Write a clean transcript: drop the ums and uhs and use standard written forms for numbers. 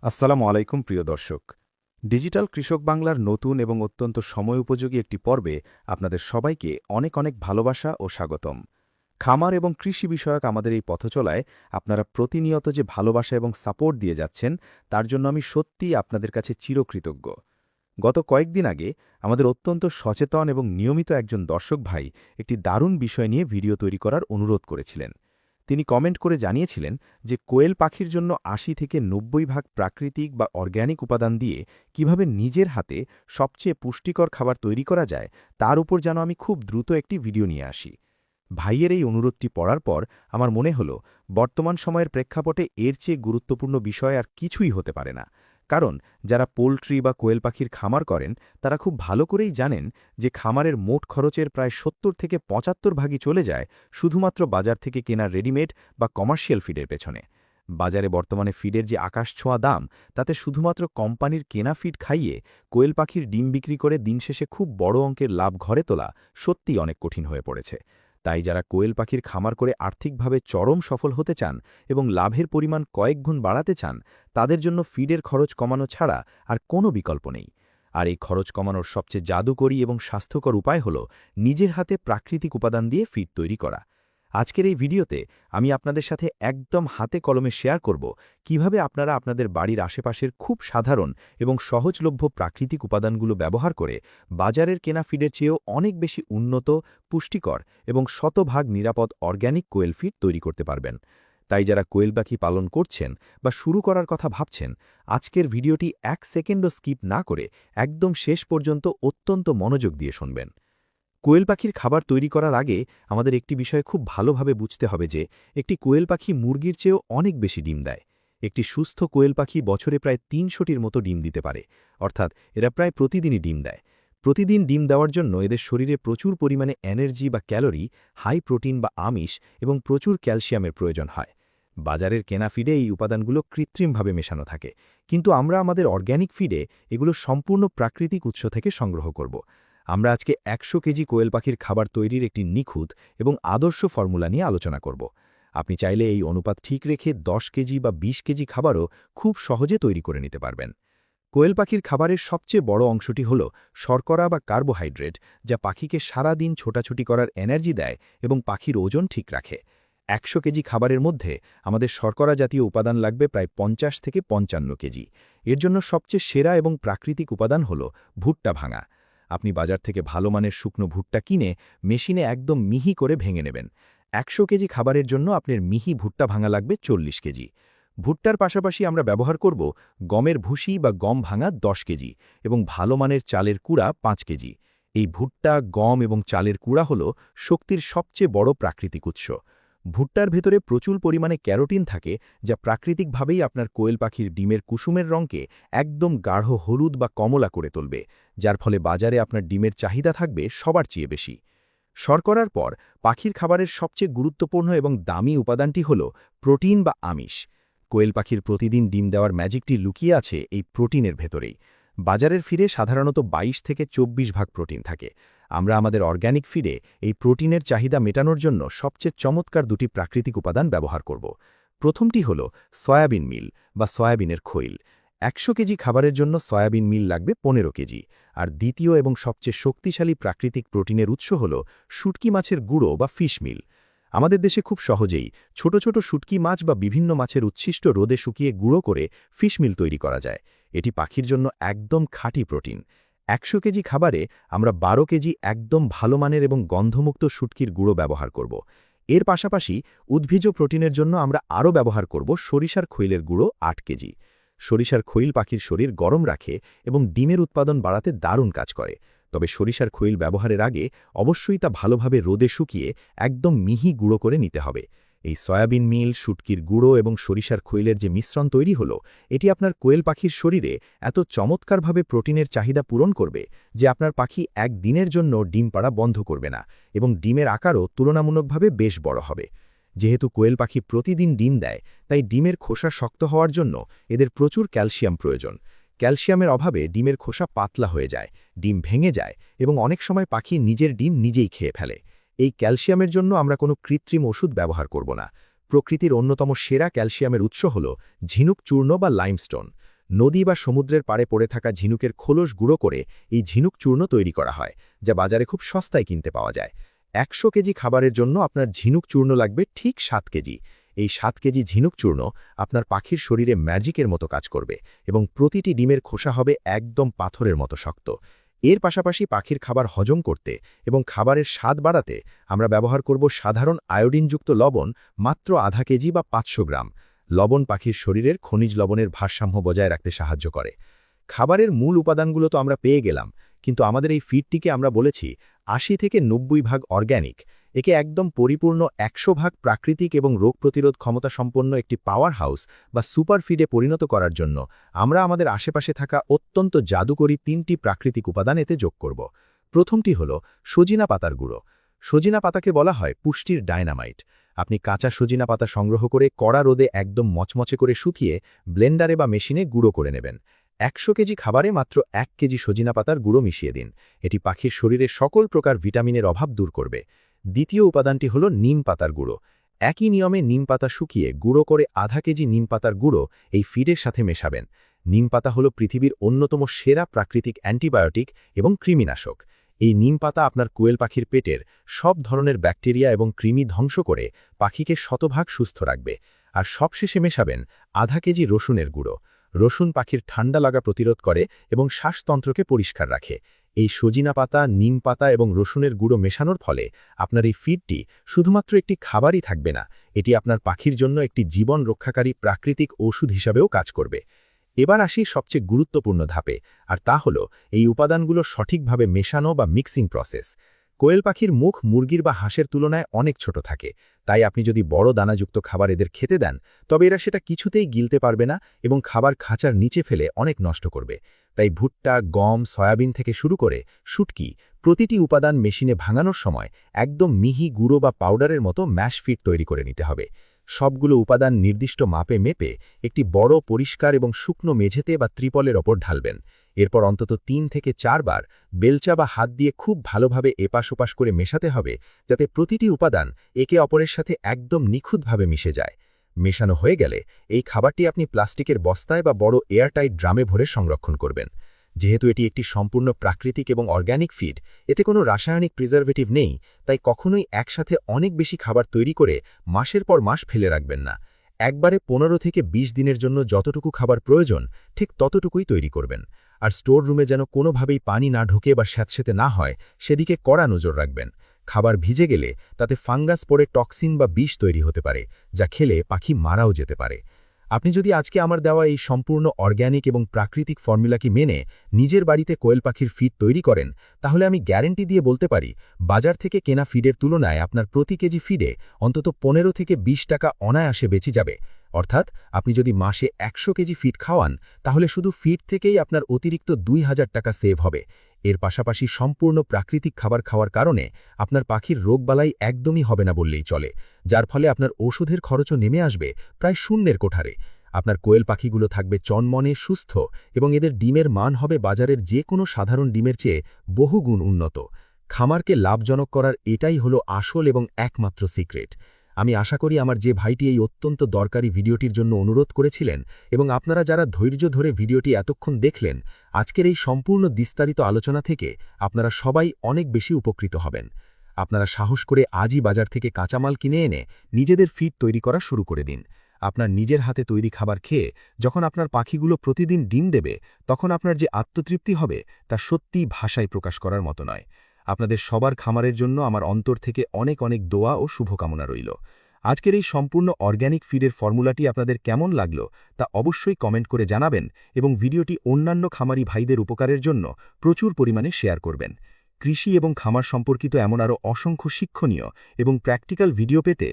আসসালামু আলাইকুম প্রিয় দর্শক। ডিজিটাল কৃষক বাংলার নতুন এবং অত্যন্ত সময়োপযোগী একটি পর্বে আপনাদের সবাইকে অনেক অনেক ভালোবাসা ও স্বাগতম। খামার এবং কৃষি বিষয়ক আমাদের এই পথচলায় আপনারা প্রতিনিয়ত যে ভালোবাসা এবং সাপোর্ট দিয়ে যাচ্ছেন, তার জন্য আমি সত্যিই আপনাদের কাছে চিরকৃতজ্ঞ। গত কয়েকদিন আগে আমাদের অত্যন্ত সচেতন এবং নিয়মিত একজন দর্শক ভাই একটি দারুণ বিষয় নিয়ে ভিডিও তৈরি করার অনুরোধ করেছিলেন। তিনি কমেন্ট করে জানিয়েছিলেন যে কোয়েল পাখির জন্য ৮০ থেকে ৯০ ভাগ প্রাকৃতিক বা অর্গ্যানিক উপাদান দিয়ে কিভাবে নিজের হাতে সবচেয়ে পুষ্টিকর খাবার তৈরি করা যায়, তার উপর যেন আমি খুব দ্রুত একটি ভিডিও নিয়ে আসি। ভাইয়ের এই অনুরোধটি পড়ার পর আমার মনে হল, বর্তমান সময়ের প্রেক্ষাপটে এর চেয়ে গুরুত্বপূর্ণ বিষয় আর কিছুই হতে পারে না। কারণ যারা পোল্ট্রি বা কোয়েল পাখির খামার করেন, তারা খুব ভালো করেই জানেন যে খামারের মোট খরচের প্রায় ৭০ থেকে ৭৫ ভাগই চলে যায় শুধুমাত্র বাজার থেকে কেনা রেডিমেড বা কমার্শিয়াল ফিডের পেছনে। বাজারে বর্তমানে ফিডের যে আকাশছোঁয়া দাম, তাতে শুধুমাত্র কোম্পানির কেনা ফিড খাইয়ে কোয়েল পাখির ডিম বিক্রি করে দিন শেষে খুব বড় অঙ্কের লাভ ঘরে তোলা সত্যিই অনেক কঠিন হয়ে পড়েছে। তাই যারা কোয়েল পাখির খামার করে আর্থিকভাবে চরম সফল হতে চান এবং লাভের পরিমাণ কয়েক গুণ বাড়াতে চান, তাদের জন্য ফিডের খরচ কমানো ছাড়া আর কোনো বিকল্প নেই। আর এই খরচ কমানোর সবচেয়ে জাদুকরী এবং স্বাস্থ্যকর উপায় হল নিজের হাতে প্রাকৃতিক উপাদান দিয়ে ফিড তৈরি করা। আজকের এই ভিডিওতে আমি আপনাদের সাথে একদম হাতে কলমে শেয়ার করব কিভাবে আপনারা আপনাদের বাড়ির আশেপাশের খুব সাধারণ এবং সহজলভ্য প্রাকৃতিক উপাদানগুলো ব্যবহার করে বাজারের কেনা ফিডের চেয়েও অনেক বেশি উন্নত, পুষ্টিকর এবং শতভাগ নিরাপদ অর্গ্যানিক কোয়েল ফিড তৈরি করতে পারবেন। তাই যারা কোয়েল পাখি পালন করছেন বা শুরু করার কথা ভাবছেন, আজকের ভিডিওটি ১ সেকেন্ডও স্কিপ না করে একদম শেষ পর্যন্ত অত্যন্ত মনোযোগ দিয়ে শুনবেন। কোয়েল পাখির খাবার তৈরি করার আগে আমাদের একটি বিষয় খুব ভালোভাবে বুঝতে হবে যে একটি কোয়েল পাখি মুরগির চেয়েও অনেক বেশি ডিম দেয়। একটি সুস্থ কোয়েল পাখি বছরে প্রায় ৩০০টির মতো ডিম দিতে পারে, অর্থাৎ এরা প্রায় প্রতিদিনই ডিম দেয়। প্রতিদিন ডিম দেওয়ার জন্য এদের শরীরে প্রচুর পরিমাণে এনার্জি বা ক্যালোরি, হাই প্রোটিন বা আমিষ এবং প্রচুর ক্যালসিয়ামের প্রয়োজন হয়। বাজারের কেনা ফিডে এই উপাদানগুলো কৃত্রিমভাবে মেশানো থাকে, কিন্তু আমরা আমাদের অর্গ্যানিক ফিডে এগুলো সম্পূর্ণ প্রাকৃতিক উৎস থেকে সংগ্রহ করব। আমরা আজকে ১০০ কেজি কোয়েল পাখির খাবার তৈরির একটি নিখুঁত এবং আদর্শ ফর্মুলা নিয়ে আলোচনা করব। আপনি চাইলে এই অনুপাত ঠিক রেখে ১০ কেজি বা ২০ কেজি খাবারও খুব সহজে তৈরি করে নিতে পারবেন। কোয়েল পাখির খাবারের সবচেয়ে বড় অংশটি হল শর্করা বা কার্বোহাইড্রেট, যা পাখিকে সারা দিন ছোটাছুটি করার এনার্জি দেয় এবং পাখির ওজন ঠিক রাখে। ১০০ কেজি খাবারের মধ্যে আমাদের শর্করা জাতীয় উপাদান লাগবে প্রায় ৫০ থেকে ৫৫ কেজি। এর জন্য সবচেয়ে সেরা এবং প্রাকৃতিক উপাদান হল ভুট্টা ভাঙা। আপনি বাজার থেকে ভালো মানের শুকনো ভুট্টা কিনে মেশিনে একদম মিহি করে ভেঙে নেবেন। ১০০ কেজি খাবারের জন্য আপনার মিহি ভুট্টা ভাঙা লাগবে ৪০ কেজি। ভুট্টার পাশাপাশি আমরা ব্যবহার করব গমের ভুসি বা গম ভাঙা ১০ কেজি এবং ভালো মানের চালের কুড়া ৫ কেজি। এই ভুট্টা, গম এবং চালের কুড়া হল শক্তির সবচেয়ে বড় প্রাকৃতিক উৎস। ভুট্টার ভেতরে প্রচুর পরিমাণে ক্যারোটিন থাকে, যা প্রাকৃতিকভাবেই আপনার কোয়েল পাখির ডিমের কুসুমের রঙকে একদম গাঢ় হলুদ বা কমলা করে তুলবে, যার ফলে বাজারে আপনার ডিমের চাহিদা থাকবে সবার চেয়ে বেশি। শর্করার পর পাখির খাবারের সবচেয়ে গুরুত্বপূর্ণ এবং দামি উপাদানটি হল প্রোটিন বা আমিষ। কোয়েল পাখির প্রতিদিন ডিম দেওয়ার ম্যাজিকটি লুকিয়ে আছে এই প্রোটিনের ভেতরেই। বাজারের ফিডে সাধারণত ২২ থেকে ২৪ ভাগ প্রোটিন থাকে। আমরা আমাদের অর্গ্যানিক ফিডে এই প্রোটিনের চাহিদা মেটানোর জন্য সবচেয়ে চমৎকার দুটি প্রাকৃতিক উপাদান ব্যবহার করব। প্রথমটি হল সয়াবিন মিল বা সয়াবিনের খৈল। ১০০ কেজি খাবারের জন্য সয়াবিন মিল লাগবে ১৫ কেজি। আর দ্বিতীয় এবং সবচেয়ে শক্তিশালী প্রাকৃতিক প্রোটিনের উৎস হল শুটকি মাছের গুঁড়ো বা ফিশ মিল। আমাদের দেশে খুব সহজেই ছোট ছোট শুটকি মাছ বা বিভিন্ন মাছের উচ্ছিষ্ট রোদে শুকিয়ে গুঁড়ো করে ফিশ মিল তৈরি করা যায়। এটি পাখির জন্য একদম খাঁটি প্রোটিন। ১০০ কেজি খাবারে আমরা ১২ কেজি একদম ভালো মানের এবং গন্ধমুক্ত শুটকির গুঁড়ো ব্যবহার করব। এর পাশাপাশি উদ্ভিজ প্রোটিনের জন্য আমরা আরও ব্যবহার করব সরিষার খৈলের গুঁড়ো ৮ কেজি। সরিষার খৈল পাখির শরীর গরম রাখে এবং ডিমের উৎপাদন বাড়াতে দারুণ কাজ করে। তবে সরিষার খৈল ব্যবহারের আগে অবশ্যই তা ভালোভাবে রোদে শুকিয়ে একদম মিহি গুঁড়ো করে নিতে হবে। এই সয়াবিন মিল, শুটকির গুঁড়ো এবং সরিষার খৈলের যে মিশ্রণ তৈরি হলো, এটি আপনার কোয়েল পাখির শরীরে এত চমৎকারভাবে প্রোটিনের চাহিদা পূরণ করবে যে আপনার পাখি একদিনের জন্য ডিম পাড়া বন্ধ করবে না এবং ডিমের আকারও তুলনামূলকভাবে বেশ বড় হবে। যেহেতু কোয়েল পাখি প্রতিদিন ডিম দেয়, তাই ডিমের খোসা শক্ত হওয়ার জন্য এদের প্রচুর ক্যালসিয়াম প্রয়োজন। ক্যালসিয়ামের অভাবে ডিমের খোসা পাতলা হয়ে যায়, ডিম ভেঙে যায় এবং অনেক সময় পাখি নিজের ডিম নিজেই খেয়ে ফেলে। এই ক্যালসিয়ামের জন্য আমরা কোনো কৃত্রিম ওষুধ ব্যবহার করব না। প্রকৃতির অন্যতম সেরা ক্যালসিয়ামের উৎস হল ঝিনুক চূর্ণ বা লাইমস্টোন। নদী বা সমুদ্রের পাড়ে পড়ে থাকা ঝিনুকের খোলস গুঁড়ো করে এই ঝিনুক চূর্ণ তৈরি করা হয়, যা বাজারে খুব সস্তায় কিনতে পাওয়া যায়। ১০০ কেজি খাবারের জন্য আপনার ঝিনুক চূর্ণ লাগবে ঠিক ৭ কেজি। এই ৭ কেজি ঝিনুক চূর্ণ আপনার পাখির শরীরে ম্যাজিকের মতো কাজ করবে এবং প্রতিটি ডিমের খোসা হবে একদম পাথরের মতো শক্ত। এর পাশাপাশি পাখির খাবার হজম করতে এবং খাবারের স্বাদ বাড়াতে আমরা ব্যবহার করব সাধারণ আয়োডিনযুক্ত লবণ, মাত্র আধা কেজি বা ৫০০ গ্রাম। লবণ পাখির শরীরের খনিজ লবণের ভারসাম্য বজায় রাখতে সাহায্য করে। খাবারের মূল উপাদানগুলো তো আমরা পেয়ে গেলাম, কিন্তু আমাদের এই ফিডটিকে আমরা বলেছি ৮০ থেকে ৯০% অর্গ্যানিক। একে একদম পরিপূর্ণ ১০০% প্রাকৃতিক এবং রোগ প্রতিরোধ ক্ষমতা সম্পন্ন একটি পাওয়ার হাউস বা সুপার ফিডে পরিণত করার জন্য আমরা আমাদের আশেপাশে থাকা অত্যন্ত জাদুকরী ৩টি প্রাকৃতিক উপাদান এতে যোগ করব। প্রথমটি হল সজিনা পাতার গুঁড়ো। সজিনা পাতাকে বলা হয় পুষ্টির ডায়নামাইট। আপনি কাঁচা সজিনা পাতা সংগ্রহ করে কড়া রোদে একদম মচমচে করে শুকিয়ে ব্লেন্ডারে বা মেশিনে গুঁড়ো করে নেবেন। ১০০ কেজি খাবারে মাত্র ১ কেজি সজিনা পাতার গুঁড়ো মিশিয়ে দিন। এটি পাখির শরীরে সকল প্রকার ভিটামিনের অভাব দূর করবে। দ্বিতীয় উপাদানটি হল নিম পাতার গুঁড়ো। একই নিয়মে নিম পাতা শুকিয়ে গুঁড়ো করে আধা কেজি নিম পাতার গুঁড়ো এই ফিডের সাথে মেশাবেন। নিম পাতা হল পৃথিবীর অন্যতম সেরা প্রাকৃতিক অ্যান্টিবায়োটিক এবং কৃমিনাশক। এই নিম পাতা আপনার কোয়েল পাখির পেটের সব ধরনের ব্যাকটেরিয়া এবং কৃমি ধ্বংস করে পাখিকে শতভাগ সুস্থ রাখবে। আর সবশেষে মেশাবেন আধা কেজি রসুনের গুঁড়ো। রসুন পাখির ঠান্ডা লাগা প্রতিরোধ করে এবং শ্বাসতন্ত্রকে পরিষ্কার রাখে। এই সজিনা পাতা, নিম পাতা এবং রসুনের গুঁড়ো মেশানোর ফলে আপনার এই ফিডটি শুধুমাত্র একটি খাবারই থাকবে না, এটি আপনার পাখির জন্য একটি জীবন রক্ষাকারী প্রাকৃতিক ওষুধ হিসাবেও কাজ করবে। এবার আসি সবচেয়ে গুরুত্বপূর্ণ ধাপে, আর তা হল এই উপাদানগুলো সঠিকভাবে মেশানো বা মিক্সিং প্রসেস। কোয়েল পাখির মুখ মুরগির বা হাঁসের তুলনায় অনেক ছোট থাকে, তাই আপনি যদি বড় দানাযুক্ত খাবার এদের খেতে দেন তবে এরা সেটা কিছুতেই গিলতে পারবে না এবং খাবার খাঁচার নিচে ফেলে অনেক নষ্ট করবে। তাই ভুট্টা, গম, সয়াবিন থেকে শুরু করে শুটকি, প্রতিটি উপাদান মেশিনে ভাঙানোর সময় একদম মিহি গুঁড়ো বা পাউডারের মতো ম্যাশ ফিড তৈরি করে নিতে হবে। সবগুলো উপাদান নির্দিষ্ট মাপে মেপে একটি বড় পরিষ্কার এবং শুকনো মেঝেতে বা ত্রিপলের ওপর ঢালবেন। এরপর অন্তত ৩ থেকে ৪ বার বেলচা বা হাত দিয়ে খুব ভালোভাবে এপাশ ওপাশ করে মেশাতে হবে, যাতে প্রতিটি উপাদান একে অপরের সাথে একদম নিখুঁতভাবে মিশে যায়। মেশানো হয়ে গেলে এই খাবারটি আপনি প্লাস্টিকের বস্তায় বা বড় এয়ারটাইট ড্রামে ভরে সংরক্ষণ করবেন। যেহেতু এটি একটি সম্পূর্ণ প্রাকৃতিক এবং অর্গ্যানিক ফিড, এতে কোনো রাসায়নিক প্রিজারভেটিভ নেই, তাই কখনোই একসাথে অনেক বেশি খাবার তৈরি করে মাসের পর মাস ফেলে রাখবেন না। একবারে ১৫ থেকে ২০ দিনের জন্য যতটুকু খাবার প্রয়োজন ঠিক ততটুকুই তৈরি করবেন। আর স্টোর রুমে যেন কোনোভাবেই পানি না ঢোকে বা স্যাঁতসেঁতে না হয় সেদিকে কড়া নজর রাখবেন। খাবার ভিজে গেলে তাতে ফাঙ্গাস পড়ে টক্সিন বা বিষ তৈরি হতে পারে, যা খেলে পাখি মারাও যেতে পারে। আপনি যদি আজকে আমার দেওয়া এই সম্পূর্ণ অর্গ্যানিক এবং প্রাকৃতিক ফর্মুলাকে মেনে নিজের বাড়িতে কোয়েল পাখির ফিড তৈরি করেন, তাহলে আমি গ্যারেন্টি দিয়ে বলতে পারি বাজার থেকে কেনা ফিডের তুলনায় আপনার প্রতি কেজি ফিডে অন্তত ১৫ থেকে ২০ টাকা অনায়াসে বেঁচে যাবে। অর্থাৎ আপনি যদি মাসে ১০০ কেজি ফিড খাওয়ান তাহলে শুধু ফিড থেকেই আপনার অতিরিক্ত ২,০০০ টাকা সেভ হবে। এর পাশাপাশি সম্পূর্ণ প্রাকৃতিক খাবার খাওয়ার কারণে আপনার পাখির রোগবালাই একদমই হবে না বললেই চলে, যার ফলে আপনার ওষুধের খরচও নেমে আসবে প্রায় শূন্যের কোঠারে। আপনার কোয়েল পাখিগুলো থাকবে চনমনে সুস্থ এবং এদের ডিমের মান হবে বাজারের যে কোনো সাধারণ ডিমের চেয়ে বহুগুণ উন্নত। খামারকে লাভজনক করার এটাই হলো আসল এবং একমাত্র সিক্রেট। আমি আশা করি আমার যে ভাইটি এই অত্যন্ত দরকারি ভিডিওটির জন্য অনুরোধ করেছিলেন এবং আপনারা যারা ধৈর্য ধরে ভিডিওটি এতক্ষণ দেখলেন, আজকের এই সম্পূর্ণ বিস্তারিত আলোচনা থেকে আপনারা সবাই অনেক বেশি উপকৃত হবেন। আপনারা সাহস করে আজই বাজার থেকে কাঁচামাল কিনে এনে নিজেদের ফিড তৈরি করা শুরু করে দিন। আপনার নিজের হাতে তৈরি খাবার খেয়ে যখন আপনার পাখিগুলো প্রতিদিন ডিম দেবে, তখন আপনার যে আত্মতৃপ্তি হবে তা সত্যিই ভাষায় প্রকাশ করার মতো নয়। আপনাদের সবার খামারের জন্য আমার অন্তর থেকে অনেক অনেক দোয়া ও শুভকামনা রইল। আজকের এই সম্পূর্ণ অর্গ্যানিক ফিডের ফর্মুলাটি আপনাদের কেমন লাগলো তা অবশ্যই কমেন্ট করে জানাবেন এবং ভিডিওটি অন্যান্য খামারি ভাইদের উপকারের জন্য প্রচুর পরিমাণে শেয়ার করবেন। কৃষি এবং খামার সম্পর্কিত এমন আরও অসংখ্য শিক্ষণীয় এবং প্র্যাকটিক্যাল ভিডিও পেতে